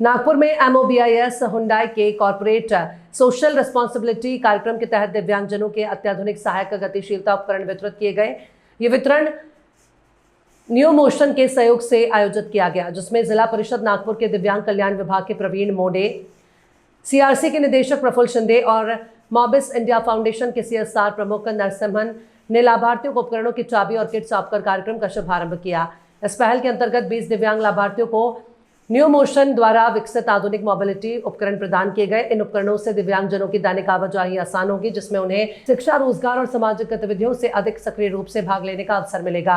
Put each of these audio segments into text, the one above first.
नागपुर में MOBIS Hyundai के corporate social responsibility कार्यक्रम के तहत दिव्यांगजनों के अत्याधुनिक सहायक गतिशीलता उपकरण वितरित किए गए। ये वितरण न्यूमोशन के सहयोग से आयोजित किया गया, जिसमें जिला परिषद नागपुर के दिव्यांग कल्याण विभाग के प्रवीण मोडे, CRC के निदेशक प्रफुल्ल शिंदे और मॉबिस इंडिया फाउंडेशन के CSR प्रमुख नरसिम्हन ने लाभार्थियों को उपकरणों की चाबी और किट सौंपकर कार्यक्रम का शुभारंभ किया। इस पहल के अंतर्गत 20 दिव्यांग लाभार्थियों को न्यूमोशन द्वारा विकसित आधुनिक मोबिलिटी उपकरण प्रदान किए गए। इन उपकरणों से दिव्यांगजनों की दैनिक आवाजाही आसान होगी, जिसमें उन्हें शिक्षा, रोजगार और सामाजिक गतिविधियों से अधिक सक्रिय रूप से भाग लेने का अवसर मिलेगा।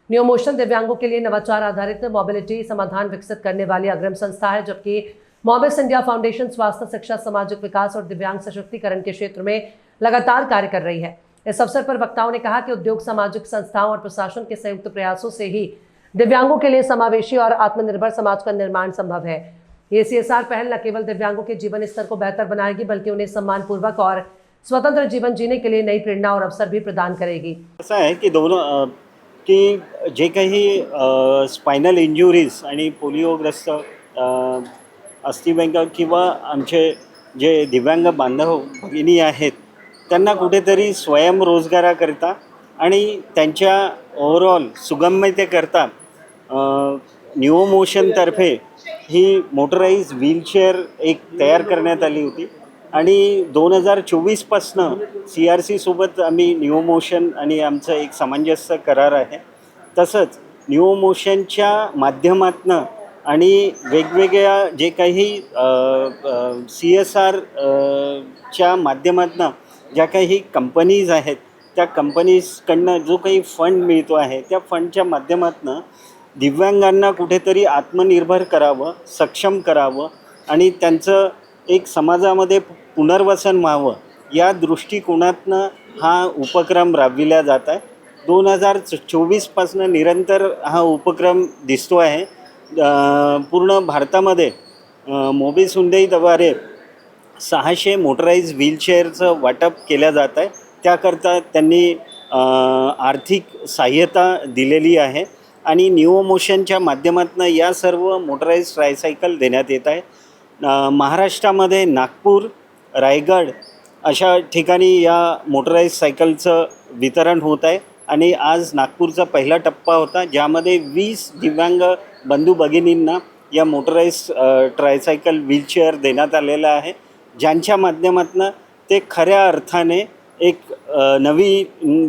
न्यूमोशन दिव्यांगों के लिए नवाचार आधारित मोबिलिटी समाधान विकसित करने वाली अग्रिम संस्था है, जबकि मॉबिस इंडिया फाउंडेशन स्वास्थ्य, शिक्षा, सामाजिक विकास और दिव्यांग सशक्तिकरण के क्षेत्र में लगातार कार्य कर रही है। इस अवसर पर वक्ताओं ने कहा कि उद्योग, सामाजिक संस्थाओं और प्रशासन के संयुक्त प्रयासों से ही दिव्यांगों के लिए समावेशी और आत्मनिर्भर समाज का निर्माण संभव है। ये CSR पहल न केवल दिव्यांगों के जीवन स्तर को बेहतर बनाएगी, बल्कि उन्हें सम्मानपूर्वक और स्वतंत्र जीवन जीने के लिए नई प्रेरणा और अवसर भी प्रदान करेगी। ऐसा है की दोनों की जे काही स्पाइनल इंजुरीज आणि पोलिओग्रस्त अस्थिभंग किंवा आमचे जे दिव्यांग बांधव भगिनी आहेत त्यांना कुठेतरी स्वयंरोजगाराकरिता आणि त्यांच्या ओव्हरऑल सुगमतेकरता न्यूमोशनतर्फे ही मोटराइज व्हीलचेअर एक तयार करण्यात आली होती आणि 2024 पासनं CRC सोबत आम्ही न्यूमोशन आणि आमचं एक सामंजस्य करार आहे। तसंच न्यूमोशनच्या माध्यमातून आणि वेगवेगळ्या जे काही CSR च्या माध्यमातून ज्या काही कंपनीज आहेत त्या कंपनीजकडनं जो काही फंड मिळतो आहे त्या फंडच्या माध्यमातून दिव्यांगांना कुठेतरी आत्मनिर्भर करावं, सक्षम करावं आणि त्यांचं एक समाजामध्ये पुनर्वसन व्हावं या दृष्टिकोनातून हा उपक्रम राबविला जात आहे। 2024 पासून निरंतर हा उपक्रम दिसतो आहे। पूर्ण भारतामध्ये मॉबिस हुंडईद्वारे 600 मोटराइज व्हीलचेअरचं वाटप केलं जात आहे। त्याकरता त्यांनी आर्थिक सहाय्यता दिलेली आहे आणि न्यूमोशनच्या माध्यमातून या सर्व मोटराइज ट्रायसायकल देण्यात येत आहे। महाराष्ट्रामध्ये नागपूर, रायगड अशा ठिकाणी या मोटराइज सायकलचं वितरण होत आहे आणि आज नागपूरचा पहिला टप्पा होता, ज्यामध्ये 20 दिव्यांग बंधू भगिनींना या मोटराइज ट्रायसायकल व्हीलचेअर देण्यात आलेला आहे, ज्यांच्या माध्यमातून ते खऱ्या अर्थाने एक नवी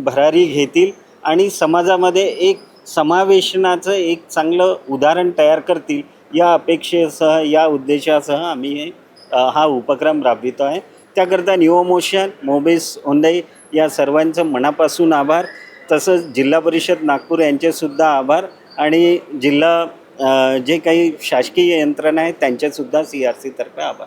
भरारी घेतील आणि समाजामध्ये एक समावेशनाचं एक चांगलं उदाहरण तयार करतील या अपेक्षेसह, या उद्देशासह आम्ही हा उपक्रम राबवितो आहे। त्याकरता न्यूमोशन, मॉबिस हुंडई या सर्वांचं मनापासून आभार, तसंच जिल्हा परिषद नागपूर यांचेसुद्धा आभार आणि जिल्हा जे काही शासकीय यंत्रणा आहे त्यांचेसुद्धा CRC तर्फे आभार।